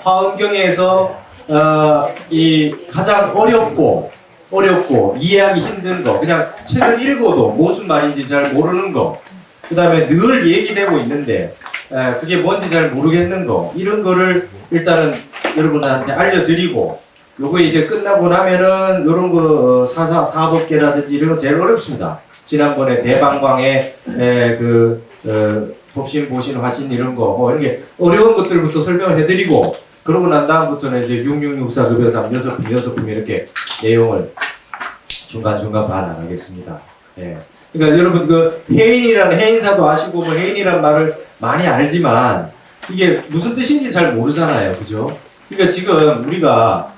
화엄경에서 이 가장 어렵고 이해하기 힘든 거, 그냥 책을 읽어도 무슨 말인지 잘 모르는 거, 그 다음에 늘 얘기되고 있는데 그게 뭔지 잘 모르겠는 거, 이런 거를 일단은 여러분한테 알려드리고, 요거 이제 끝나고 나면은 요런 거 사법계라든지 이런 거 제일 어렵습니다. 지난번에 대방광의 법신, 보신, 화신 이런 거, 뭐 이렇게 어려운 것들부터 설명을 해드리고, 그러고 난 다음부터는 이제 6664 급여상 6품 이렇게 내용을 중간중간 반환하겠습니다. 예. 그러니까 여러분 그 해인이라는, 해인사도 아시고 뭐 해인이라는 말을 많이 알지만 이게 무슨 뜻인지 잘 모르잖아요. 그죠? 그러니까 지금 우리가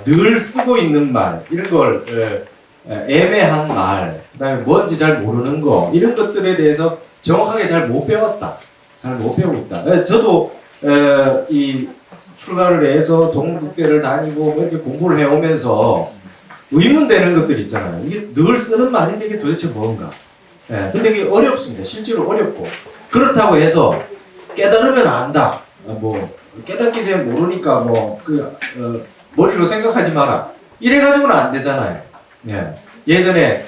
늘 쓰고 있는 말, 이런 걸 애매한 말, 그 다음에 뭔지 잘 모르는 거, 이런 것들에 대해서 정확하게 잘 못 배웠다. 잘 못 배우고 있다. 저도 이 출가를 해서 동국대를 다니고 뭐 이렇게 공부를 해오면서 의문되는 것들 있잖아요. 이게 늘 쓰는 말인데 이게 도대체 뭔가. 근데 이게 어렵습니다. 실제로 어렵고. 그렇다고 해서 깨달으면 안다. 뭐 깨닫기 전에 모르니까 머리로 생각하지 마라. 이래가지고는 안 되잖아요. 예전에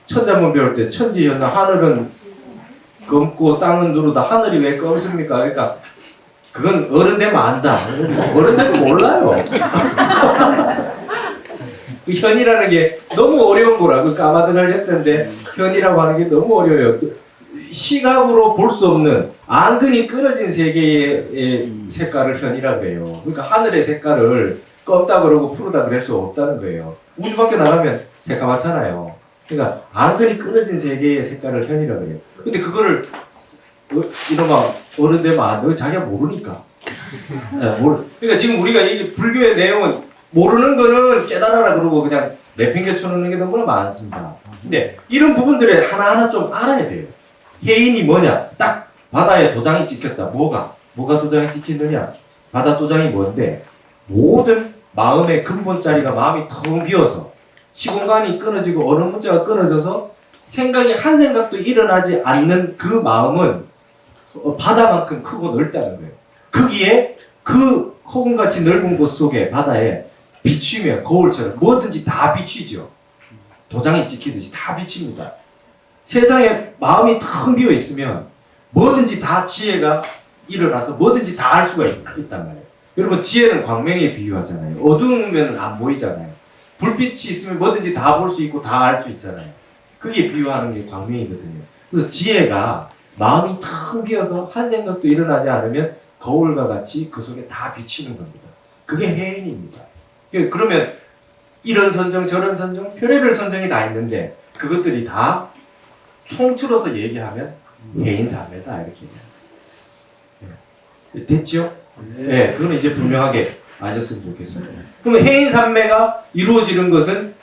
천자문 배울 때 천지현나, 하늘은 검고 땅은 누르다. 하늘이 왜 검습니까? 그러니까 그건 어른 되면 안다. 어른 되면 몰라요. 그 현이라는 게 너무 어려운 거라. 그 까마득할 했던데 현이라고 하는 게 너무 어려워요. 시각으로 볼 수 없는 안근이 끊어진 세계의 색깔을 현이라고 해요. 그러니까 하늘의 색깔을 검다 그러고 푸르다 그럴 수 없다는 거예요. 우주 밖에 나가면 새까맣잖아요. 그러니까 안근이 끊어진 세계의 색깔을 현이라고 해요. 근데 그거를 이놈아 어른 되면 안 돼. 자기가 모르니까. 그러니까 지금 우리가 이 불교의 내용은 모르는 거는 깨달아라 그러고 그냥 내팽개 쳐놓는 게 너무나 많습니다. 근데 이런 부분들을 하나하나 좀 알아야 돼요. 해인이 뭐냐? 딱 바다에 도장이 찍혔다. 뭐가 도장이 찍혔느냐? 바다 도장이 뭔데? 모든 마음의 근본자리가 마음이 텅 비어서 시공간이 끊어지고 어느 문자가 끊어져서 생각이 한 생각도 일어나지 않는 그 마음은 바다만큼 크고 넓다는 거예요. 거기에 그 허공같이 넓은 곳 속에 바다에 비추면 거울처럼 뭐든지 다 비추죠. 도장이 찍히듯이 다 비칩니다. 세상에 마음이 텅 비어 있으면 뭐든지 다 지혜가 일어나서 뭐든지 다 알 수가 있단 말이에요. 여러분 지혜는 광명에 비유하잖아요. 어두우면 안 보이잖아요. 불빛이 있으면 뭐든지 다 볼 수 있고 다 알 수 있잖아요. 그게 비유하는 게 광명이거든요. 그래서 지혜가 마음이 텅 비어서 한 생각도 일어나지 않으면 거울과 같이 그 속에 다 비치는 겁니다. 그게 해인입니다. 그러면 이런 선정 저런 선정 별의별 선정이 다 있는데 그것들이 다 총틀어서 얘기하면 해인삼매다 이렇게 됐죠? 네, 그건 이제 분명하게 아셨으면 좋겠습니다. 그러면 해인삼매가 이루어지는 것은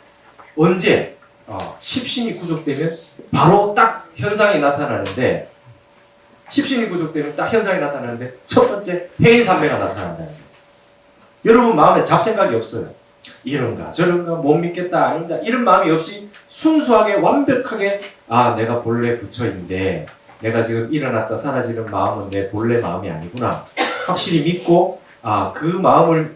언제? 십신이 구족되면 바로 딱 현상이 나타나는데, 십신이 구족되면 딱 현상이 나타나는데 첫 번째 해인삼매가 나타난다. 여러분 마음에 잡생각이 없어요. 이런가 저런가 못 믿겠다 아니다 이런 마음이 없이 순수하게 완벽하게 내가 본래 부처인데 내가 지금 일어났다 사라지는 마음은 내 본래 마음이 아니구나 확실히 믿고 그 마음을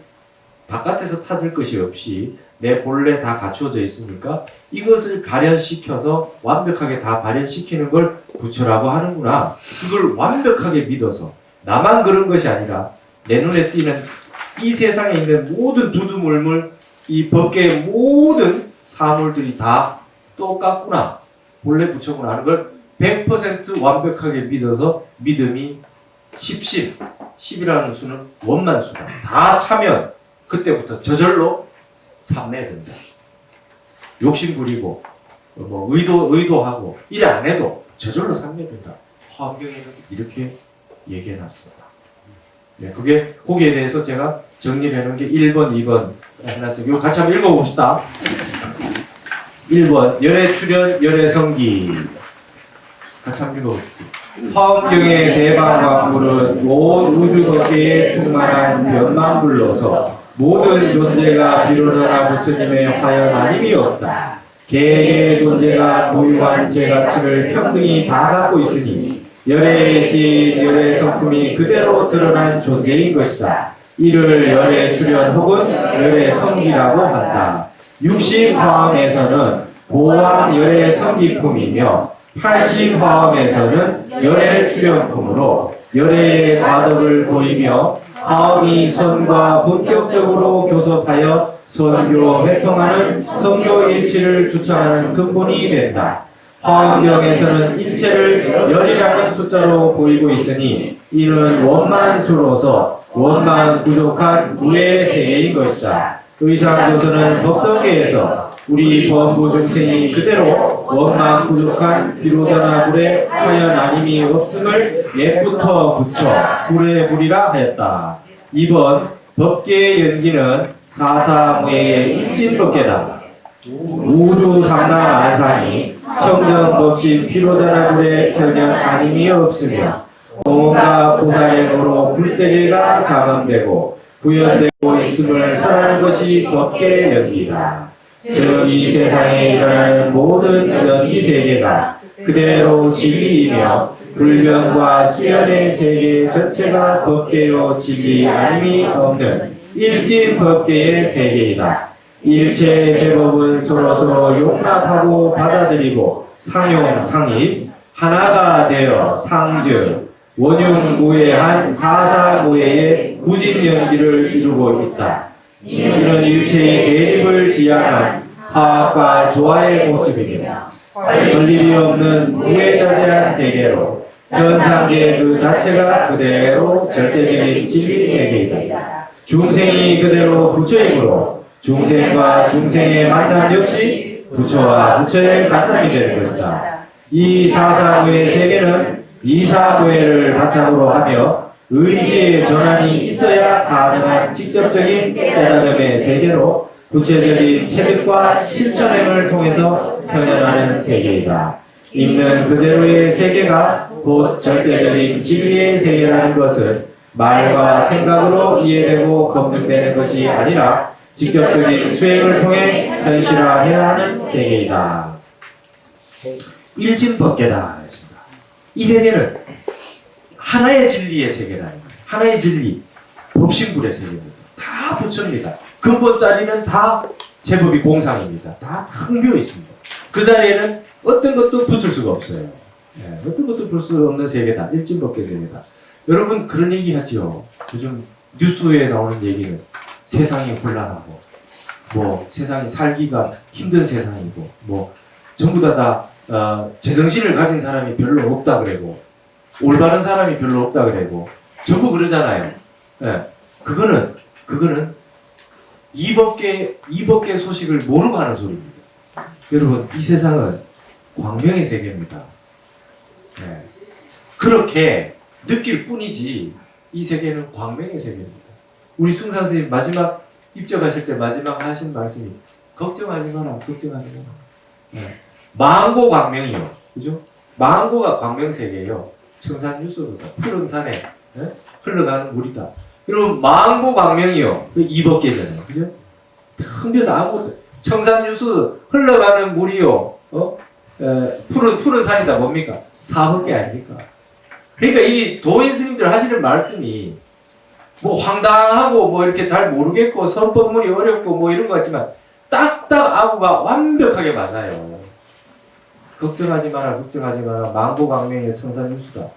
바깥에서 찾을 것이 없이 내 본래 다 갖추어져 있으니까 이것을 발현시켜서 완벽하게 다 발현시키는 걸 부처라고 하는구나. 그걸 완벽하게 믿어서 나만 그런 것이 아니라 내 눈에 띄는 이 세상에 있는 모든 두두물물 이 법계의 모든 사물들이 다 똑같구나. 본래 부처구나 하는 걸 100% 완벽하게 믿어서 믿음이 10신, 10이라는 수는 원만수다. 다 차면 그때부터 저절로 삼매된다. 욕심 부리고 의도하고 이래 안 해도 저절로 삼매된다. 화엄경에는 이렇게 얘기해놨습니다. 네, 거기에 대해서 제가 정리를 해놓은 게 1번, 2번 해놨어요. 이거 같이 한번 읽어봅시다. 1번, 열애 출현, 열애 성기. 같이 한번 읽어봅시다. 화엄경의 대방광물은 온 우주법계에 충만한 면만 불러서 모든 존재가 비로소나 부처님의 화연 아님이 없다. 개개의 존재가 고유한 제 가치를 평등히 다 갖고 있으니 열애의 진, 열애의 성품이 그대로 드러난 존재인 것이다. 이를 열애 출현 혹은 열애 성기라고 한다. 육신화음에서는 보암 열애 성기품이며 팔신화음에서는 열애 출현품으로 열애의 과덕을 보이며 화음이 선과 본격적으로 교섭하여 선교 회통하는 성교 일치를 주창하는 근본이 된다. 화엄경에서는 일체를 열이라는 숫자로 보이고 있으니 이는 원만수로서 원만 부족한 무의 세계인 것이다. 의상조서는 법성계에서 우리 범부 중생이 그대로 원만 부족한 비로자나 불에 하연 아님이 없음을 옛부터 붙여 불에 불이라 하였다. 이번 법계의 연기는 사사무예의 일진법계다. 우주 상당 안상이 청정법신 피로자나 불에 현현 아님이 없으며 온갖 보살행으로 불세계가 장엄되고 구현되고 있음을 설하는 것이 법계의 연기다. 즉 이 세상에 일어날 모든 연기 세계가 그대로 진리이며 불변과 수연의 세계 전체가 법계요 진리 아님이 없는 일진 법계의 세계이다. 일체의 제법은 서로서로 용납하고 받아들이고 상용상입 하나가 되어 상즉 원흉무예한 사사무예의 무진연기를 이루고 있다. 이는 일체의 대립을 지향한 화합과 조화의 모습이며 걸림이 없는 무해자재한 세계로 현상계 그 자체가 그대로 절대적인 진리 세계이다. 중생이 그대로 부처이므로 중생과 중생의 만남 역시 부처와 부처의 만남이 되는 것이다. 이 사사무예 세계는 이사무예를 바탕으로 하며 의지의 전환이 있어야 가능한 직접적인 깨달음의 세계로 구체적인 체득과 실천행을 통해서 현현하는 세계이다. 있는 그대로의 세계가 곧 절대적인 진리의 세계라는 것은 말과 생각으로 이해되고 검증되는 것이 아니라 직접적인 수행을 통해 현실화해야 하는 세계이다. 일진법계다 했습니다. 이 세계는 하나의 진리의 세계라는 거예요. 하나의 진리, 법신불의 세계입니다. 다 부처입니다. 근본 자리는 다 제법이 공상입니다. 다 텅 비어 있습니다. 그 자리에는 어떤 것도 붙을 수가 없어요. 어떤 것도 붙을 수 없는 세계다. 일진법계 세계다. 여러분 그런 얘기 하지요. 요즘 뉴스에 나오는 얘기는 세상이 혼란하고 뭐 세상이 살기가 힘든 세상이고 뭐 전부 다 제정신을 가진 사람이 별로 없다 그러고 올바른 사람이 별로 없다 그러고 전부 그러잖아요. 그거는 이법계 소식을 모르고 하는 소리입니다. 여러분 이 세상은 광명의 세계입니다. 그렇게 느낄 뿐이지 이 세계는 광명의 세계입니다. 우리 숭산 선생님 마지막 입적하실 때 마지막 하신 말씀이 걱정하지 마라, 걱정하지 마라. 망고 광명이요, 그죠? 망고가 광명 세계예요. 청산유수로다, 푸른 산에 흘러가는 물이다. 그럼 망고 광명이요, 이법계잖아요, 그죠? 텅 비어서 아무것도 청산유수 흘러가는 물이요, 푸른 산이다 뭡니까? 사법계 아닙니까? 그러니까 이 도인 스님들 하시는 말씀이 뭐 황당하고 뭐 이렇게 잘 모르겠고 선법문이 어렵고 뭐 이런 것 같지만 딱딱 아구가 완벽하게 맞아요. 걱정하지 마라, 걱정하지 마라. 망고광명이여 청산유수다.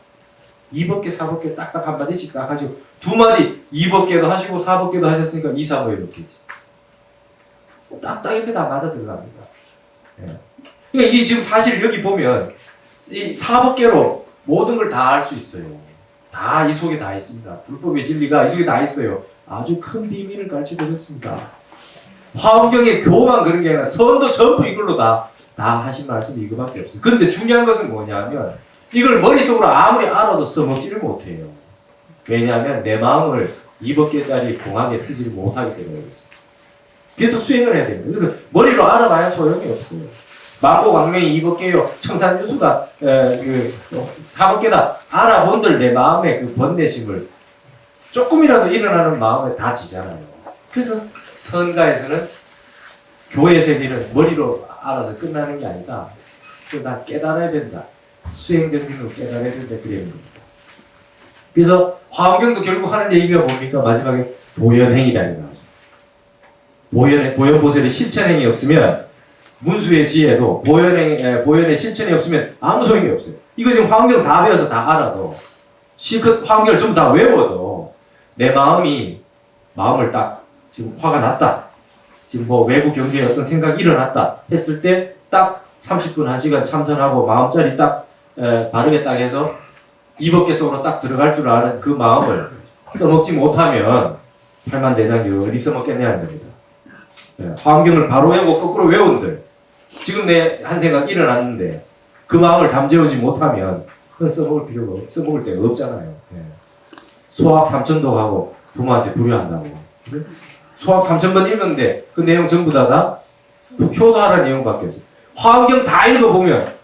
이법계 사법계 딱딱 한 마디씩 딱 하시고 두 마디 이법계도 하시고 사법계도 하셨으니까 이사모에 넣겠지. 딱딱 이렇게 다 맞아 들어갑니다. 그러니까 이게 지금 사실 여기 보면 이 사법계로 모든 걸 다 할 수 있어요. 다 이 속에 다 있습니다. 불법의 진리가 이 속에 다 있어요. 아주 큰 비밀을 가르쳐 드렸습니다. 화엄경의 교만 그런 게 아니라 선도 전부 이걸로 다 하신 말씀이 이거밖에 없어요. 근데 중요한 것은 뭐냐면 이걸 머릿속으로 아무리 알아도 써먹지를 못해요. 왜냐하면 내 마음을 2법계짜리 공학에 쓰지를 못하기 때문에 그렇습니다. 그래서 수행을 해야 됩니다. 그래서 머리로 알아봐야 소용이 없어요. 망고광명이 2법계요, 청산유수가 사법계다 알아본들 내 마음의 그 번뇌심을 조금이라도 일어나는 마음에 다 지잖아요. 그래서 선가에서는 교회 세계는 머리로 알아서 끝나는 게 아니다. 난 깨달아야 된다. 수행정신으로 깨달아야 된다 그래야 됩니다. 그래서 화엄경도 결국 하는 얘기가 뭡니까? 마지막에 보현행이라는 거죠. 보현보살의 실천행이 없으면 문수의 지혜도 보현의 실천이 없으면 아무 소용이 없어요. 이거 지금 화엄경 다 배워서 다 알아도 실컷 화엄경을 전부 다 외워도 내 마음을 딱 지금 화가 났다. 지금 뭐 외부 경계에 어떤 생각이 일어났다 했을 때 딱 30분 1시간 참선하고 마음자리 딱 바르게 딱 해서 이법계 속으로 딱 들어갈 줄 아는 그 마음을 써먹지 못하면 팔만대장이 어디 써먹겠냐는 겁니다. 화엄경을 바로 외우고 거꾸로 외운들 지금 내 한 생각 일어났는데 그 마음을 잠재우지 못하면 써먹을 데가 없잖아요. 소학 3천도 하고 부모한테 불효한다고. 소학 3,000번 읽었는데 그 내용 전부 다 효도하라는 내용밖에 없어요. 화엄경 다 읽어보면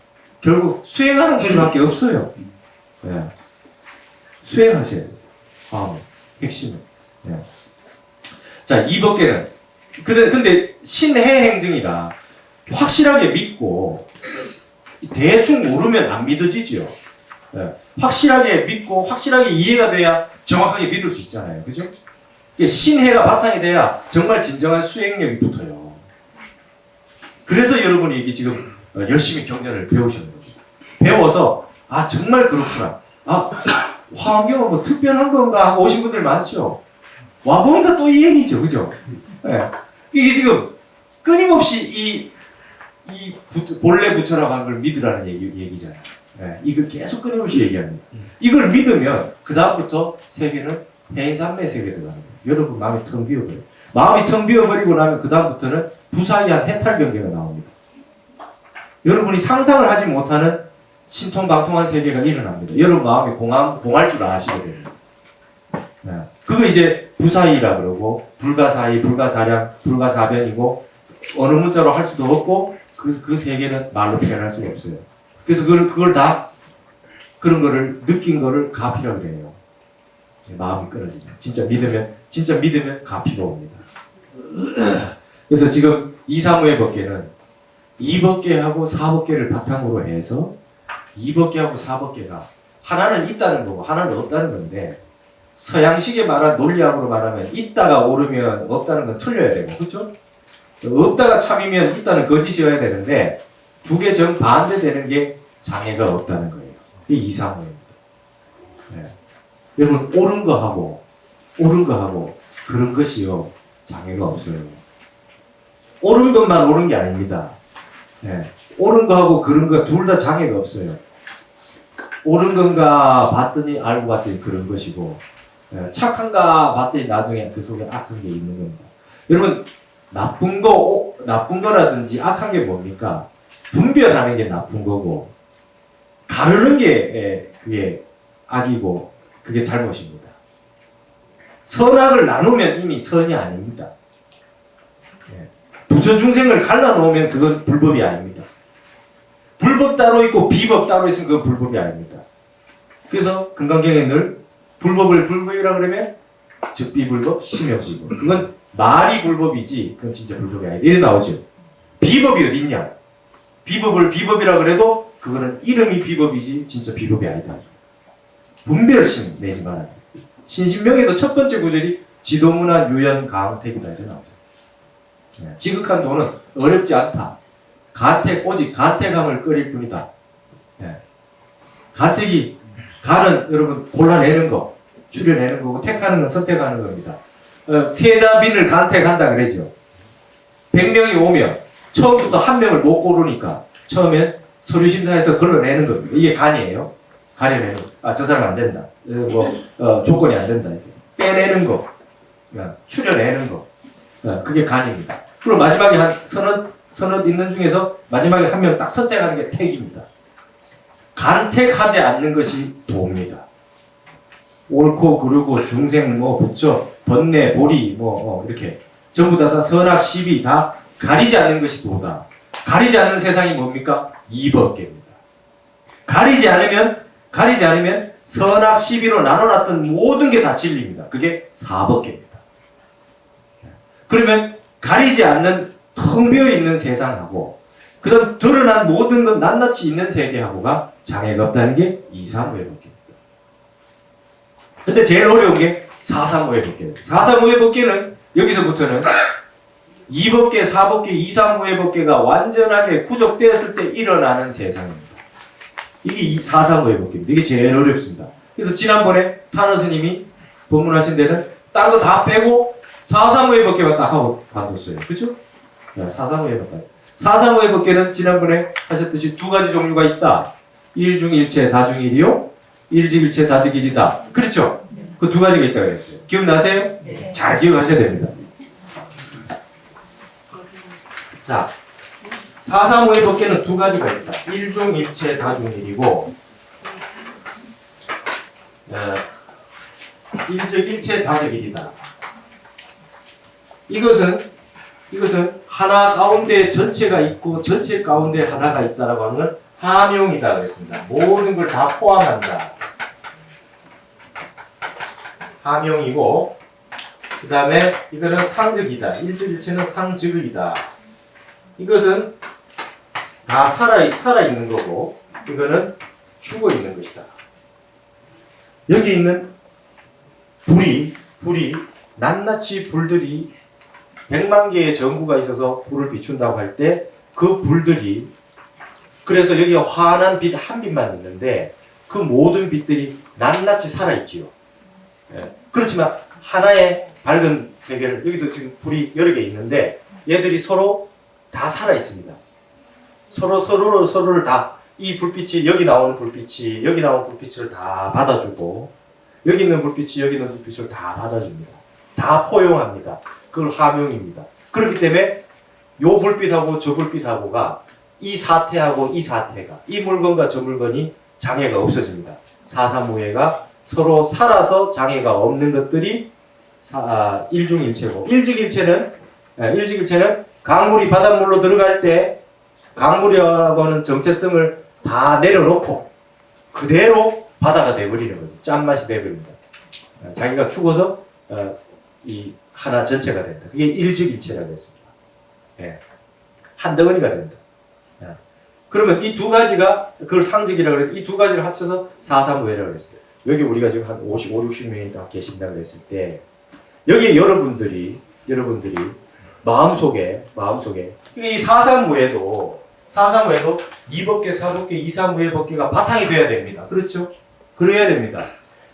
결국 수행하는 소리밖에 없어요. 수행하셔야 돼요. 화엄경 핵심은. 자, 이법계는 근데 신해행증이라 확실하게 믿고 대충 모르면 안 믿어지죠. 확실하게 믿고 확실하게 이해가 돼야 정확하게 믿을 수 있잖아요. 그죠? 신해가 바탕이 돼야 정말 진정한 수행력이 붙어요. 그래서 여러분이 이게 지금 열심히 경전을 배우시는 겁니다. 배워서 아 정말 그렇구나. 아 화엄경은 뭐 특별한 건가 하고 오신 분들 많죠. 와보니까 또 이 얘기죠. 그죠? 이게 지금 끊임없이 본래 부처라고 하는 걸 믿으라는 얘기잖아요. 이걸 계속 끊임없이 얘기합니다. 이걸 믿으면 그 다음부터 세계는 해인산매 세계에 들어가는 거예요. 여러분 마음이 텅 비어버려요. 마음이 텅 비어버리고 나면 그 다음부터는 부사이한 해탈경계가 나옵니다. 여러분이 상상을 하지 못하는 신통방통한 세계가 일어납니다. 여러분 마음이 공할 줄 아시게 됩니다. 그거 이제 부사이라 그러고 불가사의, 불가사량, 불가사변이고 어느 문자로 할 수도 없고 그 세계는 말로 표현할 수가 없어요. 그래서 그걸 다 그런 거를 느낀 거를 가피라고 그래요. 마음이 끊어지면 진짜 믿으면 가피가 옵니다. 그래서 지금 2, 3호의 법계는 2법계하고 4법계를 바탕으로 해서 2법계하고 4법계가 하나는 있다는 거고 하나는 없다는 건데 서양식의 말한 논리학으로 말하면 있다가 옳으면 없다는 건 틀려야 되고 그렇죠? 없다가 참이면 있다는 거짓이어야 되는데 두 개 정반대되는 게 장애가 없다는 거예요. 이게 2, 3호입니다. 여러분 옳은 거하고 그런 것이요 장애가 없어요. 옳은 것만 옳은 게 아닙니다. 옳은 거하고 그런 거 둘 다 장애가 없어요. 옳은 건가 봤더니 알고 봤더니 그런 것이고 착한가 봤더니 나중에 그 속에 악한 게 있는 겁니다. 여러분 나쁜 거라든지 악한 게 뭡니까? 분별하는 게 나쁜 거고 가르는 게 그게 악이고 그게 잘못입니다. 선악을 나누면 이미 선이 아닙니다. 부처 중생을 갈라놓으면 그건 불법이 아닙니다. 불법 따로 있고 비법 따로 있으면 그건 불법이 아닙니다. 그래서 금강경에 늘 불법을 불법이라 그러면 즉비불법, 심여불법. 그건 말이 불법이지 그건 진짜 불법이 아니다. 이래 나오죠. 비법이 어디 있냐? 비법을 비법이라 그래도 그거는 이름이 비법이지 진짜 비법이 아니다. 분별심 내지 말아야 돼. 신신명에도 첫 번째 구절이 지도문화 유연 강택이다 이래 나오죠. 지극한 도는 어렵지 않다. 오직 간택함을 끓일 뿐이다. 간은 여러분 골라내는 거, 추려내는 거고 택하는 건 선택하는 겁니다. 세자빈을 간택한다 그러죠. 100명이 오면 처음부터 한 명을 못 고르니까 처음엔 서류심사에서 걸러내는 겁니다. 이게 간이에요. 가려내는 거. 저 사람 안 된다. 조건이 안 된다. 이렇게. 빼내는 거. 추려내는 거. 그게 간입니다. 그리고 마지막에 한 서너 있는 중에서 마지막에 한 명 딱 선택하는 게 택입니다. 간택하지 않는 것이 도입니다. 옳고 그르고 중생 부처 번뇌 보리 이렇게 전부 다 선악 시비 다 가리지 않는 것이 도다. 가리지 않는 세상이 뭡니까? 이법계입니다. 가리지 않으면 선악 시비로 나눠놨던 모든 게 다 진리입니다. 그게 사법계입니다. 그러면 가리지 않는 텅 비어 있는 세상하고 그다음 드러난 모든 것 낱낱이 있는 세계하고가 장애가 없다는 게 2, 3, 5의 법계입니다. 근데 제일 어려운 게 4, 3, 5의 법계입니다. 4, 3, 5의 법계는 여기서부터는 2법계, 4법계, 2, 3, 5의 법계가 완전하게 구족되었을 때 일어나는 세상입니다. 이게 4, 3, 5의 법계입니다. 이게 제일 어렵습니다. 그래서 지난번에 탄원 스님이 법문하신 데는 딴 거 다 빼고 4, 3, 5의 법계만 딱 하고 관뒀어요. 그렇죠? 4, 3, 5의 법계. 4, 3, 5의 법계는 지난번에 하셨듯이 두 가지 종류가 있다. 일중일체 다중일이요. 일직일체 다직일이다. 그렇죠? 그 두 가지가 있다고 그랬어요. 기억나세요? 네. 잘 기억하셔야 됩니다. 자, 4, 3, 5의 법계는 두 가지가 있다. 일중일체 다중일이고 일적일체 다적일이다. 이것은 하나 가운데 전체가 있고 전체 가운데 하나가 있다라고 하는 건 함용이다 그랬습니다. 모든 걸 다 포함한다. 함용이고 그 다음에 이거는 상적이다. 일적일체는 상적이다. 이것은 다 살아있는 거고 이거는 죽어있는 것이다. 여기 있는 불이 낱낱이 불들이 100만 개의 전구가 있어서 불을 비춘다고 할 때 그 불들이 그래서 여기가 환한 빛 한 빛만 있는데 그 모든 빛들이 낱낱이 살아있지요. 예. 그렇지만 하나의 밝은 세계를 여기도 지금 불이 여러 개 있는데 얘들이 서로 다 살아있습니다. 서로를 다 이 불빛이 여기 나오는 불빛이 여기 나오는 불빛을 다 받아주고 여기 있는 불빛이 여기 있는 불빛을 다 받아줍니다. 다 포용합니다. 그걸 함용입니다. 그렇기 때문에 요 불빛하고 저 불빛하고가 이 사태하고 이 사태가 이 물건과 저 물건이 장애가 없어집니다. 4, 3, 5회가 서로 살아서 장애가 없는 것들이 일중일체고 일직일체는 강물이 바닷물로 들어갈 때 강물이라고 하는 정체성을 다 내려놓고 그대로 바다가 돼버리는 거죠. 짠맛이 돼버립니다. 자기가 죽어서 이 하나 전체가 된다. 그게 일직일체라고 했습니다. 예. 한 덩어리가 된다. 예. 그러면 이 두 가지가 그걸 상직이라고 그랬는데 이 두 가지를 합쳐서 4, 3, 5회라고 그랬어요. 여기 우리가 지금 한 55, 60명이 다 계신다고 했을 때 여기 여러분들이 마음속에 이 4, 3, 5회도 2법계, 4법계, 2, 3, 5의 법계가 바탕이 돼야 됩니다. 그렇죠? 그래야 됩니다.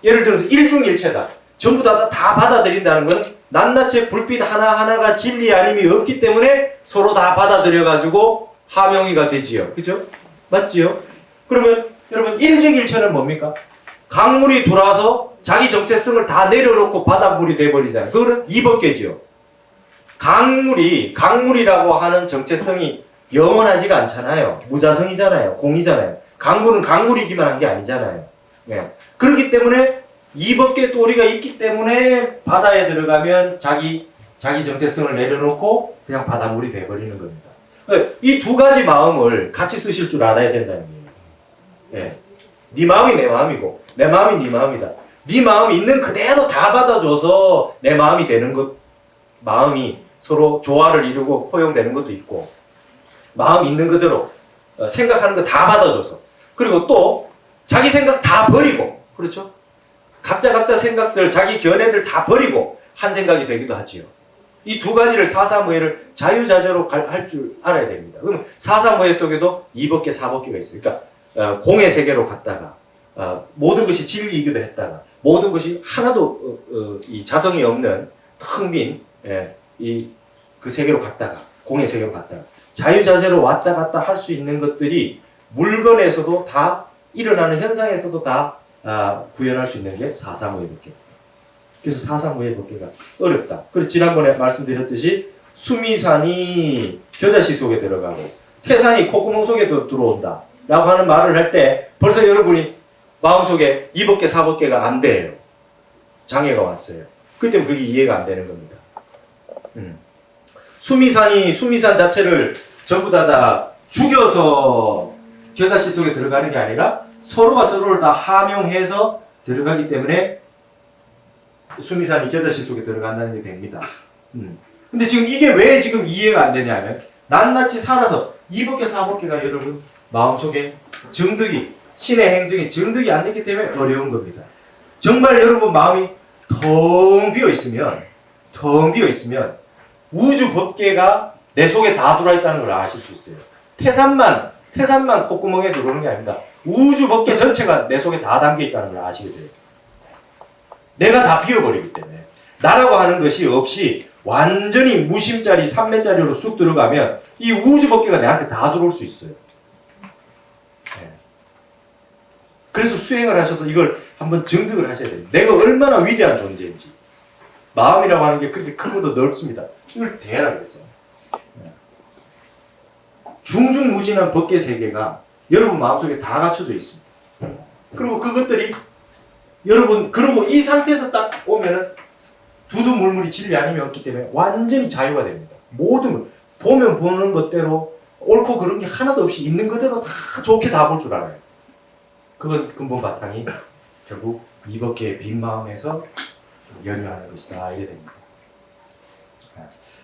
예를 들어서 일중일체다. 전부 다 받아들인다는 건 낱낱이 불빛 하나하나가 진리 아님이 없기 때문에 서로 다 받아들여가지고 함용이가 되지요. 그죠? 맞지요? 그러면 여러분 일직일체는 뭡니까? 강물이 돌아서 자기 정체성을 다 내려놓고 바닷물이 돼버리잖아요. 그거는 2법계지요. 강물이라고 하는 정체성이 영원하지가 않잖아요. 무자성이잖아요. 공이잖아요. 강물은 강물이기만 한 게 아니잖아요. 예. 그렇기 때문에 2법계 또리가 있기 때문에 바다에 들어가면 자기 정체성을 내려놓고 그냥 바닷물이 돼버리는 겁니다. 이 두 가지 마음을 같이 쓰실 줄 알아야 된다는 거예요. 예. 네 마음이 내 마음이고 내 마음이 네 마음이다. 네 마음이 있는 그대로 다 받아줘서 내 마음이 되는 것, 마음이 서로 조화를 이루고 포용되는 것도 있고 마음 있는 그대로 생각하는 거 다 받아줘서 그리고 또 자기 생각 다 버리고 그렇죠? 각자 생각들 자기 견해들 다 버리고 한 생각이 되기도 하지요. 이 두 가지를 4, 3, 5회를 자유자재로 할 줄 알아야 됩니다. 그러면 4, 3, 5회 속에도 2법계, 4법계가 있어요. 그러니까 공의 세계로 갔다가 모든 것이 진리이기도 했다가 모든 것이 하나도 이 자성이 없는 텅 빈 그 세계로 갔다가 공의 세계로 갔다가 자유자재로 왔다 갔다 할 수 있는 것들이 물건에서도 다 일어나는 현상에서도 다 구현할 수 있는 게 4, 3, 5의 법계. 그래서 4, 3, 5의 법계가 어렵다. 그리고 지난번에 말씀드렸듯이 수미산이 겨자씨 속에 들어가고 태산이 콧구멍 속에 들어온다 라고 하는 말을 할 때 벌써 여러분이 마음속에 2법계, 4법계가 안 돼요. 장애가 왔어요. 그렇기 때문에 그게 이해가 안 되는 겁니다. 수미산 자체를 전부 다 죽여서 겨자씨 속에 들어가는 게 아니라 서로가 서로를 다 함용해서 들어가기 때문에 수미산이 겨자씨 속에 들어간다는 게 됩니다. 근데 지금 이게 왜 지금 이해가 안 되냐면 낱낱이 살아서 2법계, 4법계가 여러분 마음속에 정득이 신의 행정이 정득이 안 됐기 때문에 어려운 겁니다. 정말 여러분 마음이 텅 비어 있으면 우주 법계가 내 속에 다 들어있다는 걸 아실 수 있어요. 태산만 콧구멍에 들어오는 게 아닙니다. 우주 법계 전체가 내 속에 다 담겨 있다는 걸 아시게 돼요. 내가 다 비워버리기 때문에. 나라고 하는 것이 없이 완전히 무심짜리 3매짜리로 쑥 들어가면 이 우주 법계가 내한테 다 들어올 수 있어요. 네. 그래서 수행을 하셔서 이걸 한번 증득을 하셔야 돼요. 내가 얼마나 위대한 존재인지. 마음이라고 하는 게 그렇게 크고도 넓습니다. 이걸 대하라 그랬잖아요. 네. 중중무진한 법계 세계가 여러분 마음속에 다 갖춰져 있습니다. 그리고 그것들이 여러분, 그리고 이 상태에서 딱 오면은 두두물물이 진리 아니면 없기 때문에 완전히 자유가 됩니다. 모든 걸 보면 보는 것대로 옳고 그른 게 하나도 없이 있는 그대로 다 좋게 다 볼 줄 알아요. 그건 근본 바탕이 결국 이법계의 빈 마음에서 연유하는 것이다 이게 됩니다.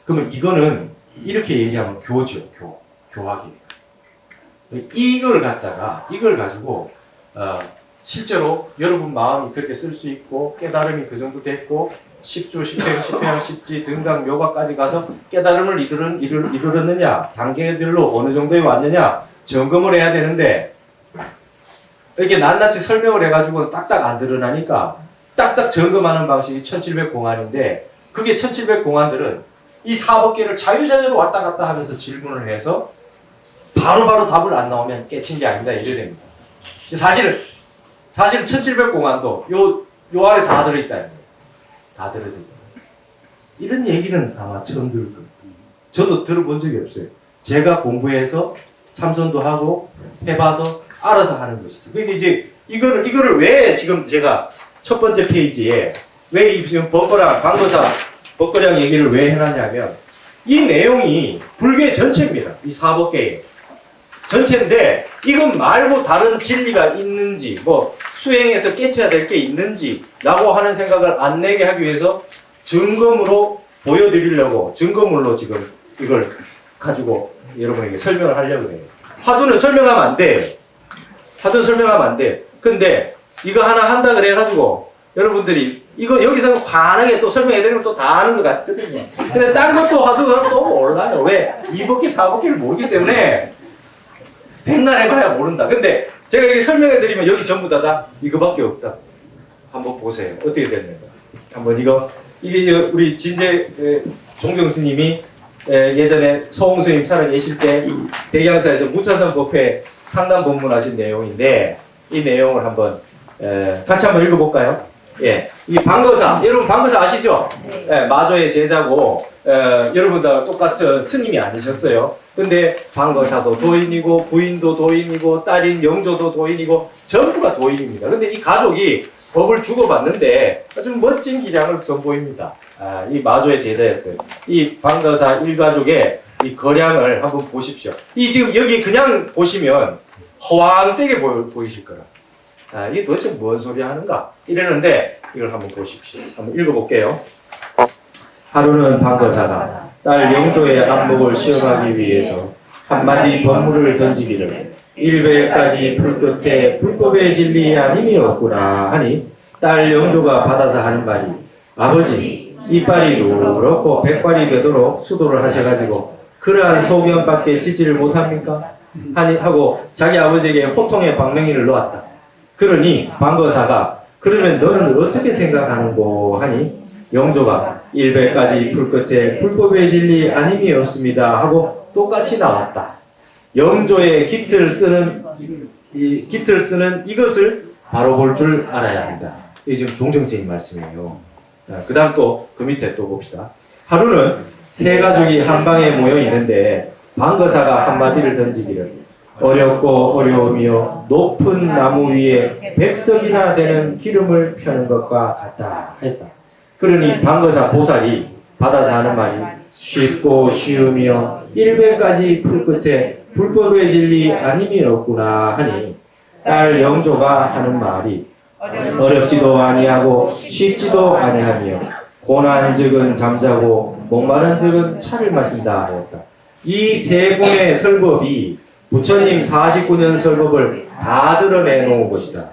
그러면 이거는 이렇게 얘기하면 교죠. 교학이에요. 이걸 가지고 실제로 여러분 마음이 그렇게 쓸 수 있고 깨달음이 그 정도 됐고 10주, 10행, 10행, 10지, 등강, 묘가까지 가서 깨달음을 이루었느냐, 단계별로 어느 정도에 왔느냐 점검을 해야 되는데 이렇게 낱낱이 설명을 해가지고 딱딱 안 드러나니까 딱딱 점검하는 방식이 1700공안인데 그게 1700공안들은 이 사법계를 자유자재로 왔다 갔다 하면서 질문을 해서 바로바로 답을 안 나오면 깨친 게 아니다 이래 됩니다. 사실은 1700공안도 요 아래 다 들어있다는 거예요. 다 들어있다. 이런 얘기는 아마 처음 들을 겁니다. 저도 들어본 적이 없어요. 제가 공부해서 참선도 하고 해봐서 알아서 하는 것이죠. 그게 이제 이거를 왜 지금 제가 첫 번째 페이지에 왜 이 지금 방거사 법거량 얘기를 왜 해놨냐면 이 내용이 불교의 전체입니다. 이 사법계의 전체인데 이것 말고 다른 진리가 있는지 뭐 수행에서 깨쳐야 될 게 있는지 라고 하는 생각을 안 내게 하기 위해서 증거물로 보여드리려고 증거물로 지금 이걸 가지고 여러분에게 설명을 하려고 해요. 화두는 설명하면 안 돼. 화두는 설명하면 안 돼. 근데 이거 하나 한다 그래가지고 여러분들이 이거 여기서 환하게 또 설명해드리면 또 다 아는 것 같거든요. 근데 딴 것도 화두는 또 몰라요. 왜? 이법계 사법계를 모르기 때문에 백날 해봐야 모른다. 근데 제가 이게 설명해드리면 여기 전부 다 이거밖에 없다. 한번 보세요. 어떻게 됐는가. 한번 이게 우리 진재 종정 스님이 예전에 서홍 스님 살아계실 때 백양사에서 무차선 법회 상담 본문하신 내용인데 이 내용을 한번 같이 한번 읽어볼까요? 예, 이 방거사 여러분 방거사 아시죠? 네. 마조의 제자고 여러분 다 똑같은 스님이 아니셨어요. 근데 방거사도 도인이고 부인도 도인이고 딸인 영조도 도인이고 전부가 도인입니다. 근데 이 가족이 법을 주고받는데 아주 멋진 기량을 선보입니다. 이 마조의 제자였어요. 이 방거사 일가족의 이 거량을 한번 보십시오. 이 지금 여기 그냥 보시면 허황되게 보이실 거라. 이게 도대체 뭔 소리 하는가? 이러는데 이걸 한번 보십시오. 한번 읽어볼게요. 하루는 방거사가 딸 영조의 안목을 시험하기 위해서 한마디 법문을 던지기를 일배까지 풀 끝에 불법의 진리 아님이 없구나 하니 딸 영조가 받아서 하는 말이 아버지 이빨이 누렇고 백발이 되도록 수도를 하셔가지고 그러한 소견밖에 지지를 못합니까? 하고 자기 아버지에게 호통의 방맹이를 놓았다. 그러니 방거사가 그러면 너는 어떻게 생각하는고 하니 영조가 일배까지 풀 끝에 불법의 진리 아님이 없습니다 하고 똑같이 나왔다. 영조의 깃을 쓰는 이것을 바로 볼 줄 알아야 한다. 이게 지금 종정스님 말씀이에요. 그 다음 또 그 밑에 또 봅시다. 하루는 세 가족이 한 방에 모여 있는데 방거사가 한마디를 던지기를 어렵고 어려우며 높은 나무 위에 100석이나 되는 기름을 펴는 것과 같다 했다. 그러니 방거사 보살이 받아서 하는 말이 쉽고 쉬우며 일배까지 풀 끝에 불법의 진리 아님이 없구나 하니 딸 영조가 하는 말이 어렵지도 아니하고 쉽지도 아니하며 고난즉은 잠자고 목마른즉은 차를 마신다 하였다. 이 세 분의 설법이 부처님 49년 설법을 다 드러내 놓은 것이다.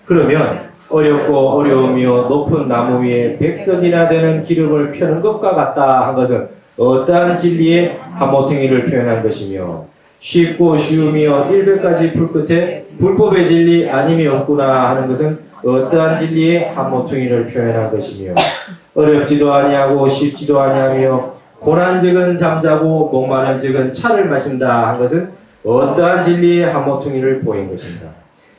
그러면 어렵고 어려우며 높은 나무 위에 백석이나 되는 기름을 펴는 것과 같다 한 것은 어떠한 진리의 한모퉁이를 표현한 것이며 쉽고 쉬우며 100가지 풀 끝에 불법의 진리 아님이 없구나 하는 것은 어떠한 진리의 한모퉁이를 표현한 것이며 어렵지도 아니하고 쉽지도 아니하며 고난즉은 잠자고 목마른즉은 차를 마신다 한 것은 어떠한 진리의 한모퉁이를 보인 것인가.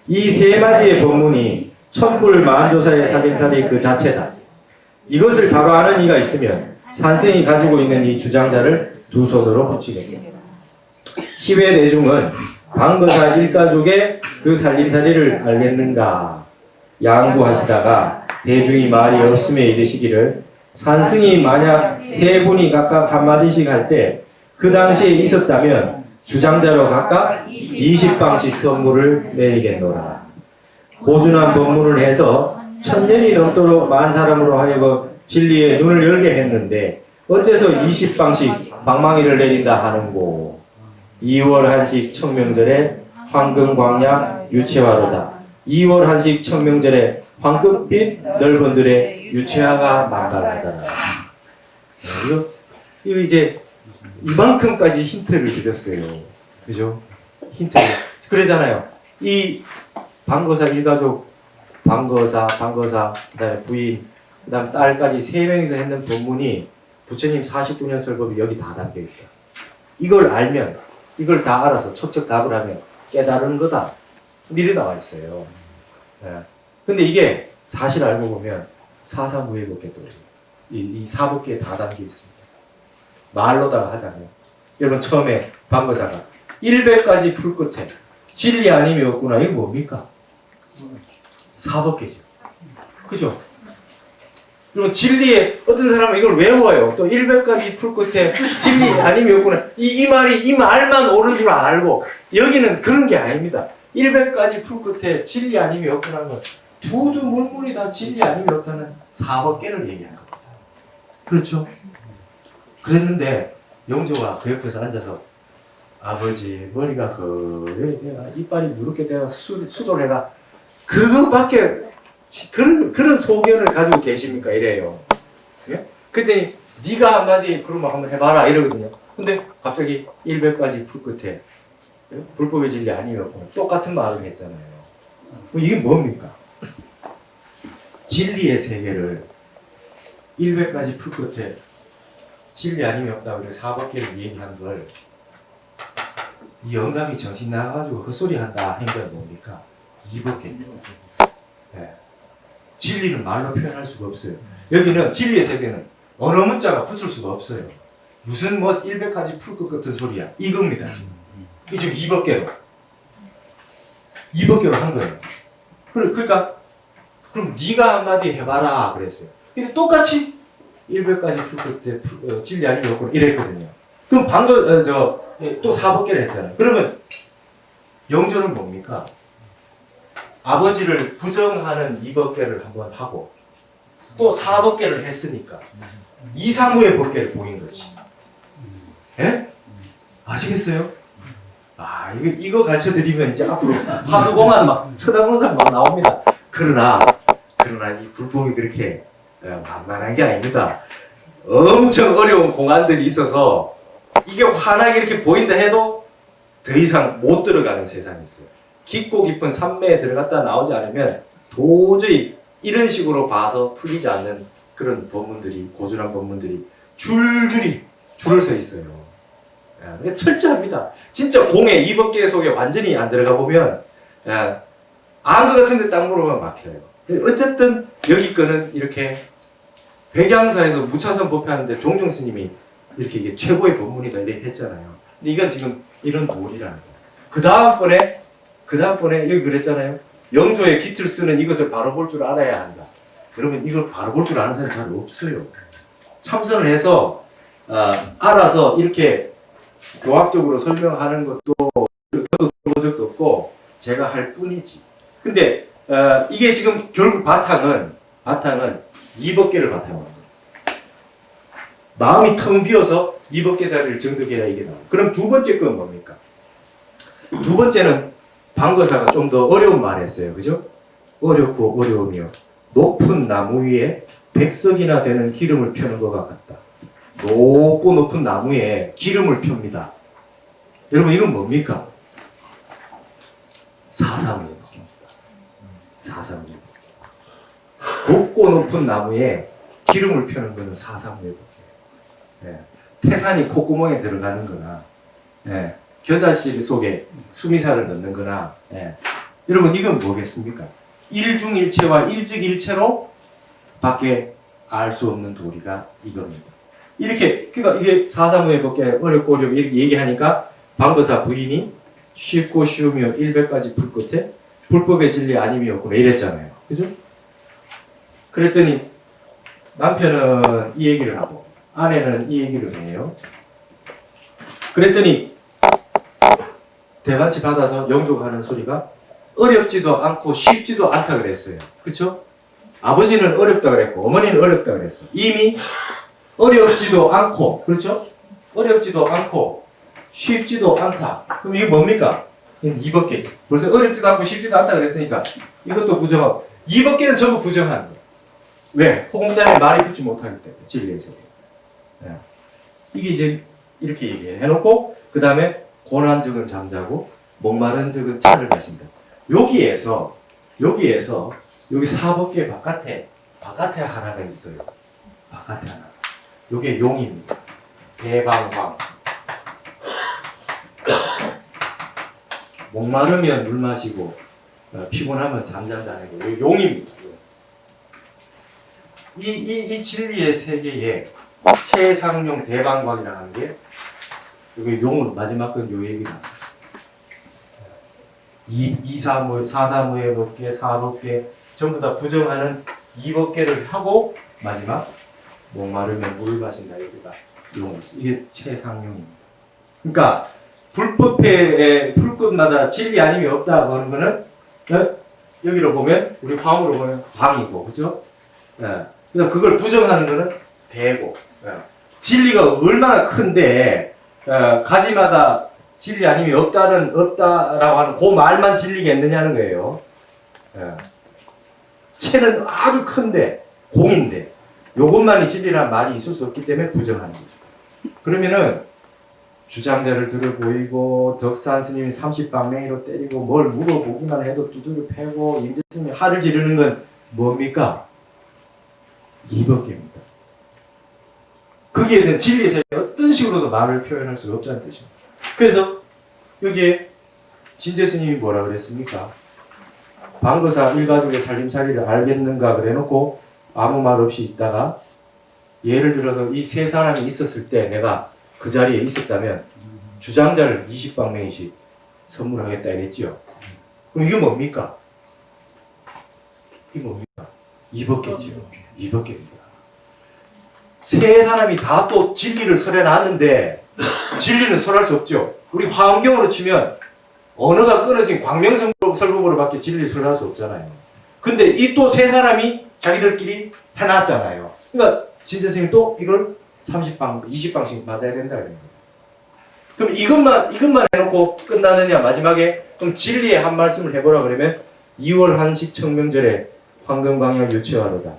이 세 마디의 본문이 천불만조사의 살림살이 그 자체다. 이것을 바로 아는 이가 있으면 산승이 가지고 있는 이 주장자를 두 손으로 붙이겠습니다. 10회 대중은 방거사 일가족의 그 살림살이를 알겠는가 양구하시다가 대중이 말이 없음에 이르시기를 산승이 만약 세 분이 각각 한마디씩 할 때 그 당시에 있었다면 주장자로 각각 20방씩 선물을 내리겠노라. 고준한 법문을 해서 1000년이 넘도록 만 사람으로 하여금 진리의 눈을 열게 했는데 어째서 20방씩 방망이를 내린다 하는고. 2월 한식 청명절에 황금 광야 유채화로다. 2월 한식 청명절에 황금빛 넓은들의 유채화가 만발하더라. 이거 이제 이만큼까지 힌트를 드렸어요. 그죠? 힌트를. 그러잖아요. 이 방거사 일가족, 방거사, 그다음에 부인, 그다음 딸까지 세 명이서 했는 본문이 부처님 49년 설법이 여기 다 담겨 있다. 이걸 알면, 이걸 다 알아서 척척 답을 하면 깨달은 거다. 미리 나와 있어요. 예. 근데 이게 사실 알고 보면 사사무예법계도 이 사법계에 다 담겨 있습니다. 말로다가 하잖아요. 여러분 처음에 방거사가 100가지 풀 끝에 진리 아님이 없구나. 이거 뭡니까? 사법계죠. 그죠? 그리고 진리에 어떤 사람은 이걸 외워요. 또 100가지 풀 끝에 진리 아님이 없구나. 이 말만 옳은 줄 알고 여기는 그런 게 아닙니다. 100가지 풀 끝에 진리 아님이 없구나 건 두두물물이 다 진리 아님이 없다는 사법계를 얘기한 겁니다. 그렇죠? 그랬는데 영조가 그 옆에서 앉아서 아버지 머리가 이빨이 누렇게 되어 수도를 해가 그것밖에 그런 소견을 가지고 계십니까? 이래요. 예? 그랬더니 네가 한마디 그러면 한번 해봐라 이러거든요. 근데 갑자기 100가지 풀 끝에 불법의 진리 아니면 똑같은 말을 했잖아요. 이게 뭡니까? 진리의 세계를 100가지 풀 끝에 진리 아님이 없다고 그래 사법계를 얘기한 걸 이 영감이 정신 나가가지고 헛소리한다 한 건 뭡니까? 이법계입니다. 네. 진리는 말로 표현할 수가 없어요. 여기는 진리의 세계는 언어 문자가 붙을 수가 없어요. 무슨 100가지 풀 것 같은 소리야. 이겁니다. 지금. 지금 이법계로 한 거예요. 그러니까 그럼 네가 한마디 해봐라 그랬어요. 근데 똑같이 100가지 풀 끝에 진리 아니면 없고 이랬거든요. 그럼 또 사법계를 했잖아요. 그러면 영조는 뭡니까? 아버지를 부정하는 이법계를 한번 하고 또 사법계를 했으니까 이상무의 법계를 보인 거지. 예? 아시겠어요? 이거 가르쳐 드리면 이제 앞으로 화두공안 막 쳐다보는 사람 막 나옵니다. 그러나 이 불법이 그렇게 만만한 게 아닙니다. 엄청 어려운 공안들이 있어서 이게 환하게 이렇게 보인다 해도 더 이상 못 들어가는 세상이 있어요. 깊고 깊은 산매에 들어갔다 나오지 않으면 도저히 이런 식으로 봐서 풀리지 않는 그런 법문들이, 고준한 법문들이 줄을 서 있어요. 철저합니다. 진짜 공에 이법계 속에 완전히 안 들어가 보면 안 것 같은데 딱 물어보면 막혀요. 어쨌든 여기 거는 이렇게 백양사에서 무차선 법회하는데 종종 스님이 이렇게 이게 최고의 법문이다 이렇게 했잖아요. 근데 이건 지금 이런 도리라는 거예요. 그 다음번에 여기 그랬잖아요. 영조의 깃을 쓰는 이것을 바로 볼 줄 알아야 한다. 그러면 이걸 바로 볼 줄 아는 사람이 잘 없어요. 참선을 해서 알아서 이렇게 교학적으로 설명하는 것도 저도 본 적도 없고 제가 할 뿐이지. 근데 이게 지금 결국 바탕은 이법계를 바탕으로 합니다. 마음이 텅 비어서 이법계 자리를 정득해야 이게 나와요. 그럼 두 번째 건 뭡니까? 두 번째는 방거사가 좀 더 어려운 말 했어요. 그죠? 어렵고 어려우며 높은 나무 위에 백석이나 되는 기름을 펴는 것과 같다. 높고 높은 나무에 기름을 펴니다. 여러분 이건 뭡니까? 사사무예 법계입니다. 사사무예 법계. 높고 높은 나무에 기름을 펴는 것은 사사무예 법계. 예. 태산이 콧구멍에 들어가는 거나 예. 겨자씨 속에 수미사를 넣는 거나 예. 여러분 이건 뭐겠습니까? 일중일체와 일직일체로 밖에 알 수 없는 도리가 이겁니다. 이렇게 그러니까 이게 사사무예 법계 어렵고 어렵고 이렇게 얘기하니까 방거사 부인이 쉽고 쉬우며 일백가지 풀 끝에 불법의 진리 아님이 없구나 이랬잖아요. 그죠? 그랬더니 남편은 이 얘기를 하고 아내는 이 얘기를 해요. 그랬더니 대반치 받아서 영족하는 소리가 어렵지도 않고 쉽지도 않다 그랬어요. 그쵸? 아버지는 어렵다 그랬고 어머니는 어렵다 그랬어. 이미 어렵지도 않고 그렇죠? 어렵지도 않고 쉽지도 않다. 그럼 이게 뭡니까? 이법계. 벌써 어렵지도 않고 쉽지도 않다 그랬으니까 이것도 부정하고 이법계는 전부 부정하는 거예요. 왜? 호공자에 말이 붙지 못하기 때문에 진리의 세계. 네. 이게 이제 이렇게 얘기해놓고 그 다음에 고난 적은 잠자고 목마른 적은 차를 마신다. 여기에서 여기 사법계 바깥에 하나가 있어요. 바깥에 하나. 요게 용입니다. 대방광. 목마르면 물 마시고 피곤하면 잠잔다는 거. 요 용입니다. 이 진리의 세계에 최상용 대방광이라는 게 여기 용은 마지막 건 요 얘기다. 사사무예 법계, 사법계 전부 다 부정하는 이법계를 하고 마지막 목마르면 물을 마신다 여기다 용이 있어요. 이게 최상용입니다. 그러니까 불법의 풀끝마다 진리 아님이 없다 하는 거는 여기로 보면 우리 화음으로 보면 방이고 그죠? 예. 그다음 그걸 부정하는 거는 대고 예. 진리가 얼마나 큰데 가지마다 진리 아님이 없다라고 하는 그 말만 진리겠느냐는 거예요. 예. 채는 아주 큰데 공인데 요것만이 진리란 말이 있을 수 없기 때문에 부정하는 거죠. 그러면은 주장자를 들어 보이고 덕산 스님이 30방맹이로 때리고 뭘 물어보기만 해도 두드려 패고 임재 스님이 화를 지르는 건 뭡니까? 이법계입니다. 거기에 대한 진리의 세계에 어떤 식으로도 말을 표현할 수 없다는 뜻입니다. 그래서 여기에 진재 스님이 뭐라 그랬습니까? 방거사 일가족의 살림살이를 알겠는가 그래놓고 아무 말 없이 있다가 예를 들어서 이 세 사람이 있었을 때 내가 그 자리에 있었다면 주장자를 20방맹이씩 선물하겠다 이랬지요. 그럼 이게 뭡니까? 이게 뭡니까? 이법계지요. 이법계입니다. 세 사람이 다 또 진리를 설해놨는데 진리는 설할 수 없죠. 우리 화엄경으로 치면 언어가 끊어진 광명설법으로밖에 진리를 설할 수 없잖아요. 근데 이 또 세 사람이 자기들끼리 해놨잖아요. 그러니까 진재 스님이 또 이걸 30방, 20방씩 맞아야 된다 그런 거예요. 그럼 이것만 해놓고 끝나느냐 마지막에 그럼 진리의 한 말씀을 해보라 그러면 2월 한식 청명절에 황금광야 유채화로다.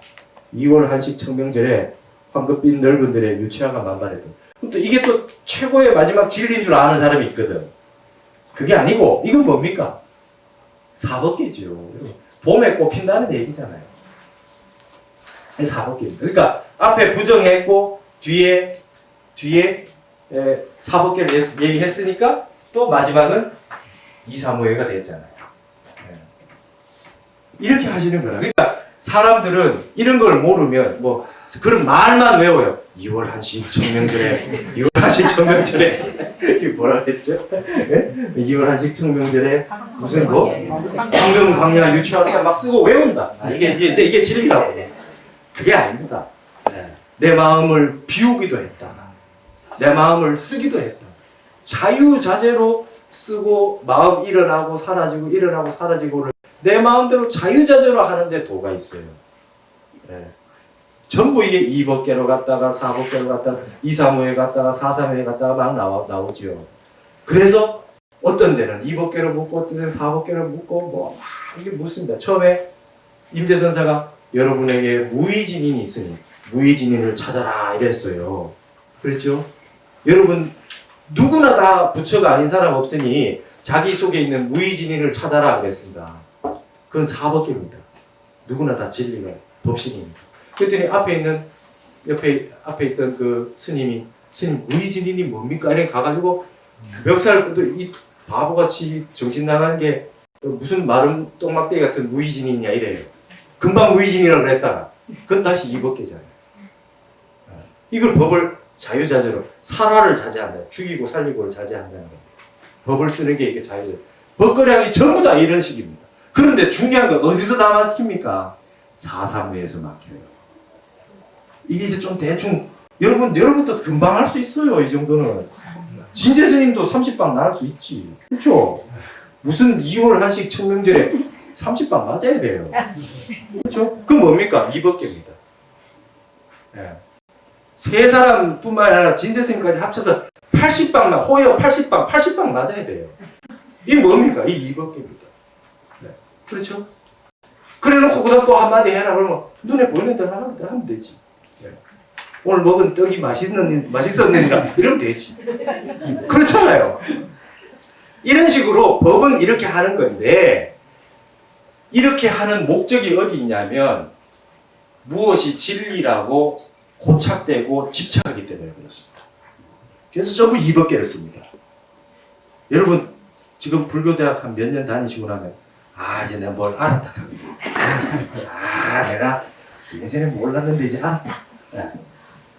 2월 한식 청명절에 황금빛 넓은 들에 유채화가 만발해도. 또 이게 또 최고의 마지막 진리인 줄 아는 사람이 있거든. 그게 아니고 이건 뭡니까? 사법계죠. 봄에 꽃핀다는 얘기잖아요. 사법계입니다. 그러니까 앞에 부정했고 뒤에 사법계를 얘기했으니까 또 마지막은 이사무예가 됐잖아요. 이렇게 하시는 거라. 그러니까 사람들은 이런 걸 모르면 뭐 그런 말만 외워요. 2월 한식 청명절에 2월 한식 청명절에 이게 뭐라 그랬죠? 2월 한식 청명절에 무슨 뭐 황금 광야 유치원사 막 쓰고 외운다. 이게 진리라고. 그게 아닙니다. 내 마음을 비우기도 했다. 내 마음을 쓰기도 했다. 자유자재로 쓰고 마음 일어나고 사라지고 일어나고 사라지고를 내 마음대로 자유자재로 하는데 도가 있어요. 전부 이게 이법계로 갔다가 사법계로 갔다가 이사무예 갔다가 사사무예 갔다가 막 나오지요. 그래서 어떤 데는 2법계로 묻고 어떤 데는 4법계로 묻고 뭐 이게 묻습니다. 처음에 임재선사가 여러분에게 무의진인이 있으니 무의진인을 찾아라 이랬어요. 그랬죠? 여러분 누구나 다 부처가 아닌 사람 없으니 자기 속에 있는 무의진인을 찾아라 그랬습니다. 그건 4법계입니다. 누구나 다 진리가 법신입니다. 그랬더니 앞에 있던 그 스님 무의진인이 뭡니까? 이렇게 가가지고 멱살 이 바보같이 정신 나간 게 무슨 마름 똥막대기 같은 무의진이냐 이래요. 금방 무의진이라고 그랬다가 그건 다시 2법계잖아요. 이걸 법을 자유자재로 살화를 자제한다. 죽이고 살리고를 자제한다는 거예요. 법을 쓰는 게 이게 자유자재. 법거량이 전부 다 이런 식입니다. 그런데 중요한 건 어디서 다 막힙니까? 사사무에서 막혀요. 이게 이제 좀 대충 여러분도 금방 할 수 있어요. 이 정도는. 진재스님도 30방 나갈 수 있지. 그렇죠? 무슨 2월 한식 천명절에 30방 맞아야 돼요. 그렇죠? 그건 뭡니까? 2법계입니다. 네. 세 사람뿐만 아니라 진재스님까지 합쳐서 80방 호여 80방 맞아야 돼요. 이게 뭡니까? 이 2법계입니다. 네. 그렇죠? 그래놓고 그다음 또 한마디 해라 그러면 눈에 보이는 대로 하면 되지. 네. 오늘 먹은 떡이 맛있었느니라 이러면 되지. 그렇잖아요. 이런 식으로 법은 이렇게 하는 건데 이렇게 하는 목적이 어디 있냐면 무엇이 진리라고 고착되고 집착하기 때문에 그렇습니다. 그래서 전부 2법계를 씁니다. 여러분 지금 불교대학 한 몇 년 다니시고 나면 이제 내가 뭘 알았다. 내가 예전에 몰랐는데 이제 알았다.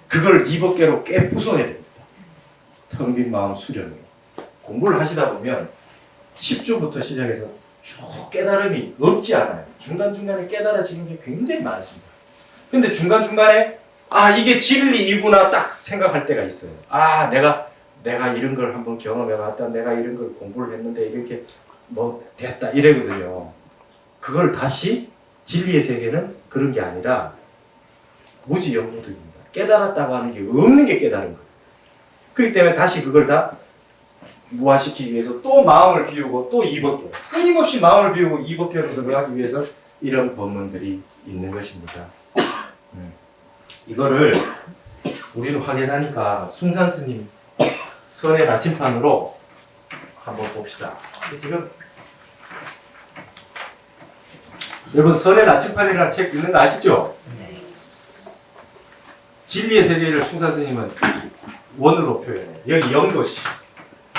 그걸 2법계로 깨 부숴야 됩니다. 텅 빈 마음 수련으로. 공부를 하시다 보면 10조부터 시작해서 쭉 깨달음이 없지 않아요. 중간중간에 깨달아지는 게 굉장히 많습니다. 근데 중간중간에 이게 진리이구나 딱 생각할 때가 있어요. 내가 이런 걸 한번 경험해봤다. 내가 이런 걸 공부를 했는데 이렇게 뭐 됐다 이래거든요. 그걸 다시 진리의 세계는 그런 게 아니라 무지영무득입니다. 깨달았다고 하는 게 없는 게 깨달은 거예요. 그렇기 때문에 다시 그걸 다 무화시키기 위해서 또 마음을 비우고 또 2법계 끊임없이 마음을 비우고 2법계로 들어가기 위해서 이런 법문들이 있는 것입니다. 이거를 우리는 화계자니까 숭산스님 선의 나침판으로 한번 봅시다. 지금 여러분 선의 나침판이라는 책 있는 거 아시죠? 진리의 세계를 숭산스님은 원으로 표현해요. 여기 영도시.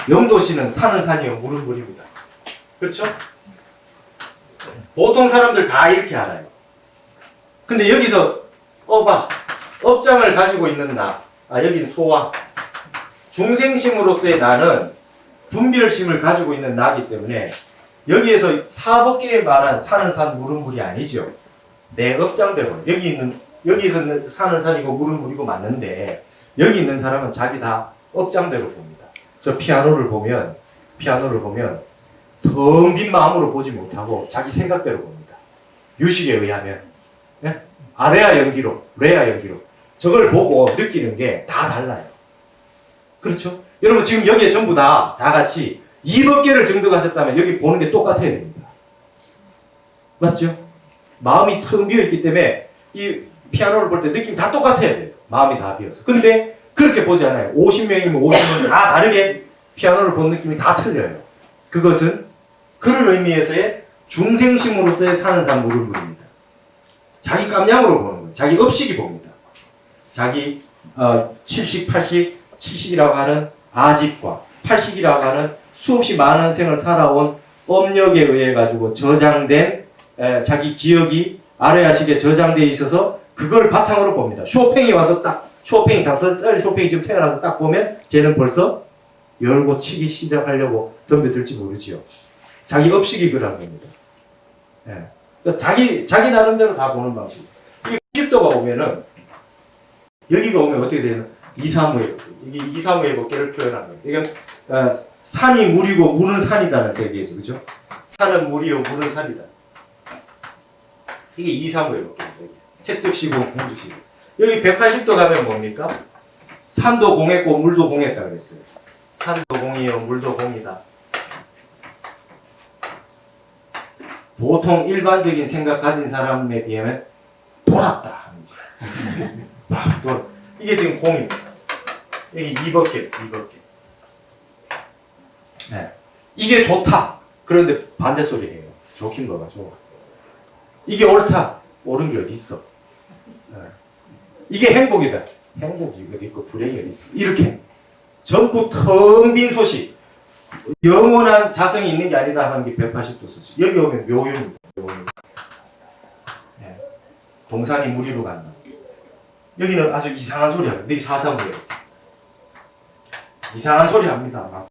영도시는 산은 산이요 물은 물입니다. 그렇죠? 보통 사람들 다 이렇게 알아요. 근데 여기서 업장을 가지고 있는 나, 여기는 소와 중생심으로서의 나는 분별심을 가지고 있는 나이기 때문에 여기에서 사법계에 말한 산은 산 물은 물이 아니죠. 내 업장대로 여기에서는 산은 산이고 물은 물이고 맞는데 여기 있는 사람은 자기 다 업장대로 봅니다. 저 피아노를 보면 텅 빈 마음으로 보지 못하고 자기 생각대로 봅니다. 유식에 의하면 아레아 연기로 레아 연기로 저걸 보고 느끼는 게 다 달라요. 그렇죠? 여러분 지금 여기에 전부 다 같이 2법계를 증득하셨다면 여기 보는 게 똑같아야 됩니다. 맞죠? 마음이 텅 비어있기 때문에 이 피아노를 볼 때 느낌이 다 똑같아야 돼요. 마음이 다 비어서. 근데 그렇게 보지 않아요. 50명이면 50명 다 다르게 피아노를 본 느낌이 다 틀려요. 그것은 그런 의미에서의 중생심으로서의 사는 삶 물음물입니다. 자기 깜냥으로 보는 거예요. 자기 업식이 봅니다. 자기 70, 80, 70이라고 하는 아집과 80이라고 하는 수없이 많은 생을 살아온 업력에 의해 가지고 저장된 자기 기억이 아래아식에 저장되어 있어서 그걸 바탕으로 봅니다. 쇼팽이 와서 딱 쇼팽이 5살짜리 쇼팽이 지금 태어나서 딱 보면 쟤는 벌써 열고 치기 시작하려고 덤벼들지 모르지요. 자기 업식이 그런 겁니다. 자기 나름대로 다 보는 방식. 이 90도가 오면은 여기가 오면 어떻게 되냐면 235의 이게 235의 법계를 표현한 거예요. 이건 산이 물이고 물은 산이다는 세계죠, 그죠? 산은 물이요, 물은 산이다. 이게 235의 법계입니다. 색득시고 공득시고. 여기 180도 가면 뭡니까? 산도 공했고 물도 공했다 그랬어요. 산도 공이요, 물도 공이다. 보통 일반적인 생각 가진 사람에 비하면 돌았다 하는 거죠. 이게 지금 공입니다. 여기 2번께. 네. 이게 좋다. 그런데 반대 소리예요. 좋긴 뭐가 좋아. 이게 옳다. 옳은 게 어디 있어? 네. 이게 행복이다. 행복이 어디 있고 불행이 어디 있어? 이렇게 전부 텅 빈 소식. 영원한 자성이 있는 게 아니다 하는 게 180도 소식. 여기 오면 묘윤입니다. 묘윤. 네. 동산이 무리로 간다. 여기는 아주 이상한 소리 합니다. 여기 사상구예요. 이상한 소리 합니다. 막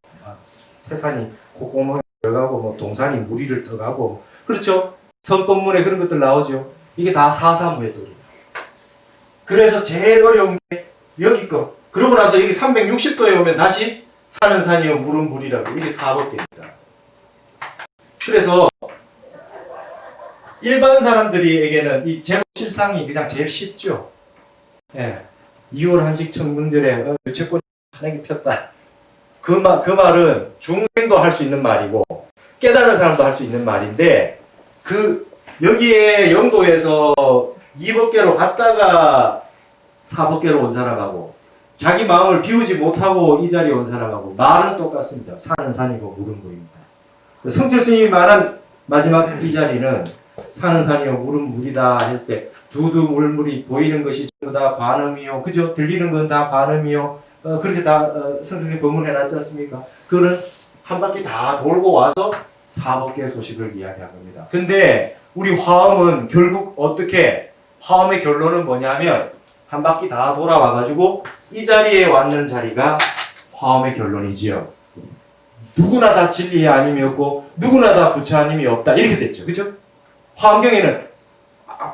태산이 콧구멍에 들어가고 뭐 동산이 무리를 떠가고 그렇죠? 선법문에 그런 것들 나오죠. 이게 다 사사무의 도리. 그래서 제일 어려운 게 여기 거. 그러고 나서 여기 360도에 오면 다시 산은 산이요 물은 물이라고 이게 4법계입니다. 그래서 일반 사람들에게는 이 제목 실상이 그냥 제일 쉽죠. 예. 2월 한식 청명절에 유채꽃이 환하게 폈다. 그 말은 중생도 할 수 있는 말이고 깨달은 사람도 할 수 있는 말인데 여기에 영도에서 2법계로 갔다가 4법계로 온 사람하고 자기 마음을 비우지 못하고 이 자리에 온 사람하고 말은 똑같습니다. 산은 산이고 물은 물입니다. 성철 스님이 말한 마지막 이 자리는 산은 산이요 물은 물이다 했을 때 두두 물물이 보이는 것이 전부 다 관음이요. 그죠? 들리는 건 다 관음이요. 그렇게 다 성철 스님이 법문해 놨지 않습니까? 그거는 한 바퀴 다 돌고 와서 4법계 소식을 이야기한 겁니다. 근데 우리 화엄은 결국 어떻게 화엄의 결론은 뭐냐면 한 바퀴 다 돌아와가지고 이 자리에 왔는 자리가 화엄의 결론이지요. 누구나 다 진리의 아님이 없고 누구나 다 부처 아님이 없다 이렇게 됐죠. 그죠? 화엄경에는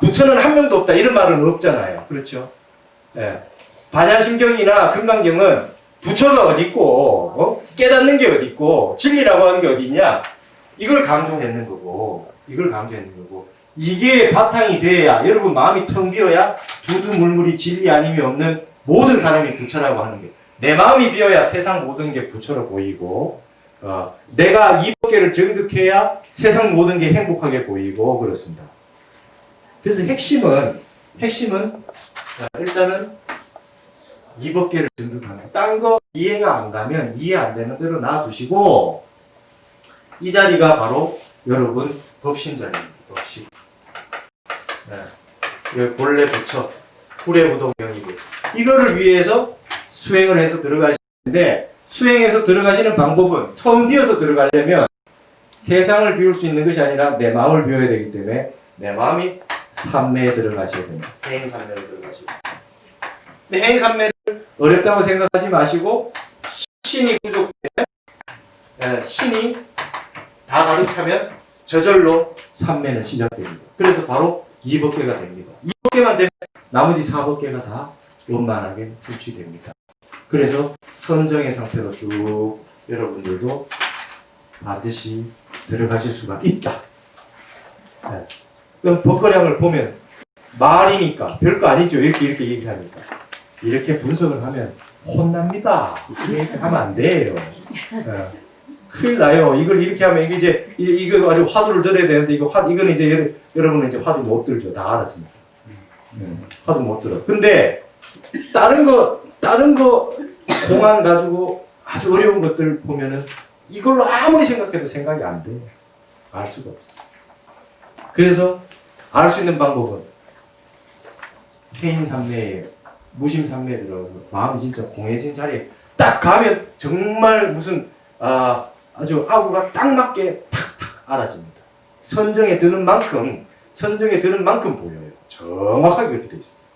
부처는 한 명도 없다 이런 말은 없잖아요. 그렇죠? 예. 반야심경이나 금강경은 부처가 어디 있고 깨닫는 게 어디 있고 진리라고 하는 게 어디 있냐 이걸 강조했는 거고 이게 바탕이 돼야 여러분 마음이 텅 비어야 두두물물이 진리 아님이 없는 모든 사람이 부처라고 하는 게 내 마음이 비어야 세상 모든 게 부처로 보이고 내가 이 법계를 정득해야 세상 모든 게 행복하게 보이고 그렇습니다. 그래서 핵심은 일단은 이 법계를 정득하는 거. 딴 거 이해가 안 가면 이해 안 되는 대로 놔두시고 이 자리가 바로 여러분 법신 자리입니다. 법신. 네. 본래 부처 후래부동명이고 이거를 위해서 수행을 해서 들어가시는데 수행해서 들어가시는 방법은 텅 비어서 들어가려면 세상을 비울 수 있는 것이 아니라 내 마음을 비워야 되기 때문에 내 마음이 삼매에 들어가셔야 됩니다. 해인삼매에 들어가시고 근데 해인삼매를 어렵다고 생각하지 마시고 신이 부족해 신이 다 가득 차면 저절로 삼매는 시작됩니다. 그래서 바로 2법계가 됩니다. 2법계만 되면 나머지 4법계가 다 원만하게 성취됩니다. 그래서 선정의 상태로 쭉 여러분들도 반드시 들어가실 수가 있다. 네. 그럼 법거량을 보면 말이니까 별거 아니죠. 이렇게 얘기하니까 이렇게 분석을 하면 혼납니다. 이렇게 하면 안 돼요. 네. 큰일 나요. 이걸 이렇게 하면 이거 아주 화두를 들어야 되는데 이거는 이제 여러분은 이제 화두 못 들죠. 다 알았습니다. 화두 못 들어. 근데 다른 거 공안 가지고 아주 어려운 것들 보면은 이걸로 아무리 생각해도 생각이 안 돼. 알 수가 없어. 그래서 알 수 있는 방법은 해인삼매에 무심삼매에 들어가서 마음이 진짜 공해진 자리에 딱 가면 정말 무슨 아주 아구가 딱 맞게 탁탁 알아집니다. 선정에 드는 만큼 보여요. 정확하게 그렇게 되어 있습니다.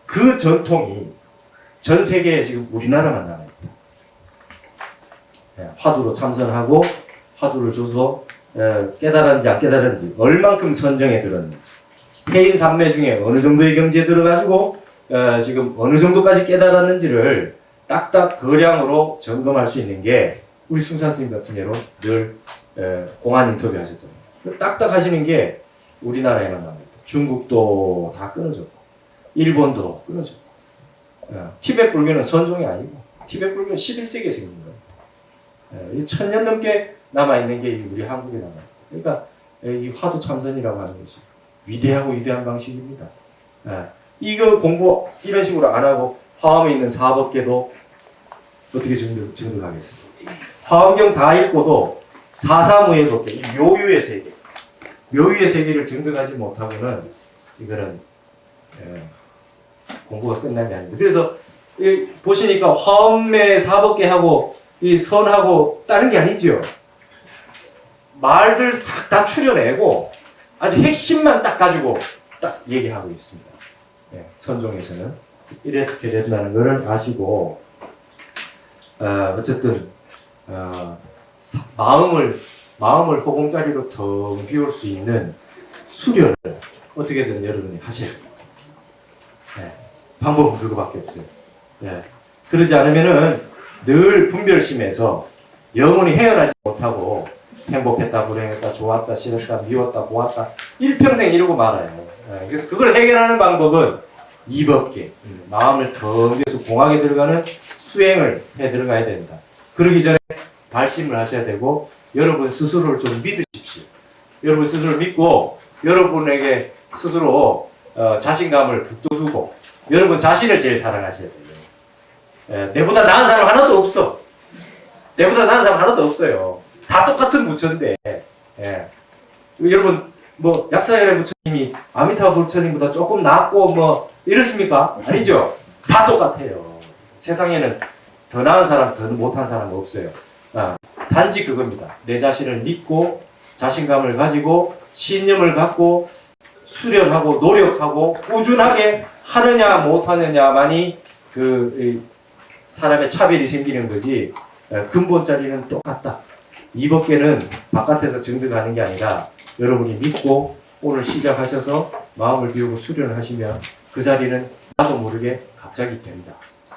그 전통이 전 세계에 지금 우리나라만 남아있다. 화두로 참선하고 화두를 줘서 깨달았는지 안 깨달았는지 얼만큼 선정에 들었는지 해인 삼매 중에 어느 정도의 경지에 들어가지고 지금 어느 정도까지 깨달았는지를 딱딱 거량으로 점검할 수 있는 게 우리 숭산 스님 같은 예로 늘 공안 인터뷰 하셨잖아요. 딱딱 하시는 게 우리나라에만 남아있다. 중국도 다 끊어졌고 일본도 끊어졌고 티베트 불교는 선종이 아니고 티베트 불교는 11세기에 생긴 거예요. 1000년 넘게 남아있는 게 우리 한국에 남아있다. 그러니까 이 화두 참선이라고 하는 것이 위대하고 위대한 방식입니다. 이거 공부 이런 식으로 안 하고 화엄에 있는 사법계도 어떻게 증득하겠습니까? 화엄경 다 읽고도 사사무예 법계, 이 묘유의 세계, 묘유의 세계를 증득하지 못하고는 이거는 공부가 끝난 게 아닙니다. 그래서 보시니까 화엄의 사법계하고 이 선하고 다른 게 아니죠. 말들 싹 다 추려내고 아주 핵심만 딱 가지고 딱 얘기하고 있습니다. 선종에서는 이렇게 된다는 것을 아시고 어쨌든 마음을 허공자리로 텅 비울 수 있는 수련을 어떻게든 여러분이 하셔야 됩니다. 방법은 그거밖에 없어요. 그러지 않으면은 늘 분별심에서 영원히 헤어나지 못하고 행복했다, 불행했다, 좋았다, 싫었다, 미웠다, 고왔다 일평생 이러고 말아요. 그래서 그걸 해결하는 방법은 이법계, 마음을 텅 비워서 공학에 들어가는 수행을 해 들어가야 된다. 그러기 전에 발심을 하셔야 되고 여러분 스스로를 좀 믿으십시오. 여러분 스스로를 믿고 여러분에게 스스로 자신감을 북돋우고 여러분 자신을 제일 사랑하셔야 돼요. 내보다 나은 사람 하나도 없어. 내보다 나은 사람 하나도 없어요. 다 똑같은 부처인데 여러분 뭐 약사열의 부처님이 아미타부 부처님보다 조금 낫고 뭐 이렇습니까? 아니죠. 다 똑같아요. 세상에는 더 나은 사람, 더 못한 사람 없어요. 단지 그겁니다. 내 자신을 믿고 자신감을 가지고 신념을 갖고 수련하고 노력하고 꾸준하게 하느냐 못하느냐만이 그 사람의 차별이 생기는 거지 근본 자리는 똑같다. 이 법계는 바깥에서 증득하는 게 아니라 여러분이 믿고 오늘 시작하셔서 마음을 비우고 수련을 하시면 그 자리는 나도 모르게 갑자기 된다.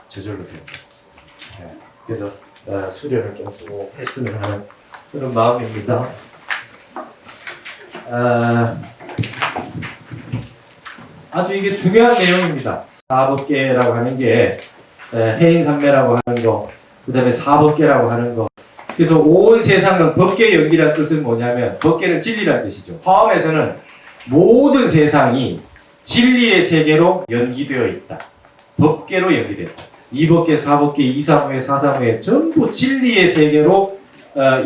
저절로 된다. 그래서 수련을 좀 꼭 했으면 하는 그런 마음입니다. 아주 이게 중요한 내용입니다. 사법계라고 하는 게 해인산매라고 하는 거, 그 다음에 사법계라고 하는 거. 그래서 온 세상은 법계 연기라는 뜻은 뭐냐면 법계는 진리라는 뜻이죠. 화엄에서는 모든 세상이 진리의 세계로 연기되어 있다. 법계로 연기됐다. 이법계, 사법계, 이사무예, 사사무예 전부 진리의 세계로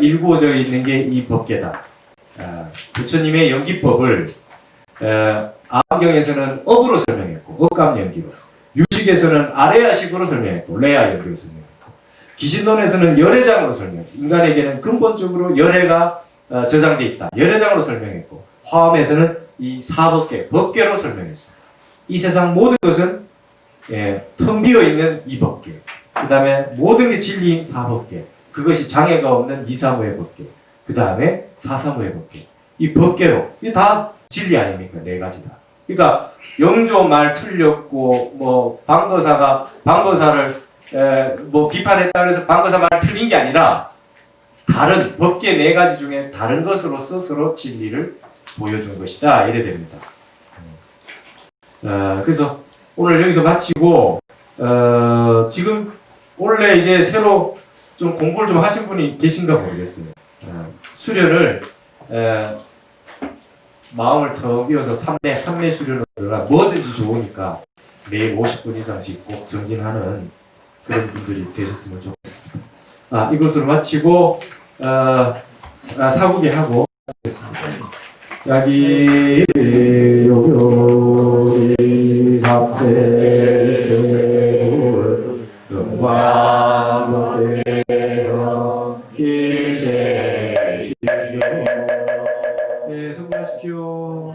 일구어져 있는 게 이 법계다. 부처님의 연기법을 암경에서는 업으로 설명했고 업감 연기로, 유식에서는 아레아식으로 설명했고 레아 연기로 설명했고, 기신론에서는 열애장으로 설명했고, 인간에게는 근본적으로 열애가 저장되어 있다. 열애장으로 설명했고, 화엄에서는 이 사법계, 법계로 설명했습니다. 이 세상 모든 것은 텅 비어있는 이 법계, 그 다음에 모든 게 진리인 사법계, 그것이 장애가 없는 이사무예 법계, 그 다음에 사사무예 법계. 이 법계로, 이게 다 진리 아닙니까? 네 가지다. 그러니까 영조 말 틀렸고 뭐 방거사를 뭐 비판했다 그래서 방거사 말 틀린 게 아니라 다른 법계 네 가지 중에 다른 것으로 스스로 진리를 보여준 것이다. 이래 됩니다. 그래서 오늘 여기서 마치고 지금 원래 이제 새로 좀 공부를 좀 하신 분이 계신가 모르겠어요. 수련을 마음을 더 비워서 삼매 수련을 들어라. 뭐든지 좋으니까 매일 50분 이상씩 꼭 정진하는 그런 분들이 되셨으면 좋겠습니다. 이것으로 마치고 사부개 하고 하겠습니다. 야기 요요리 삼세 제불 영광대성 일체 주요. 예, 성공하십시오.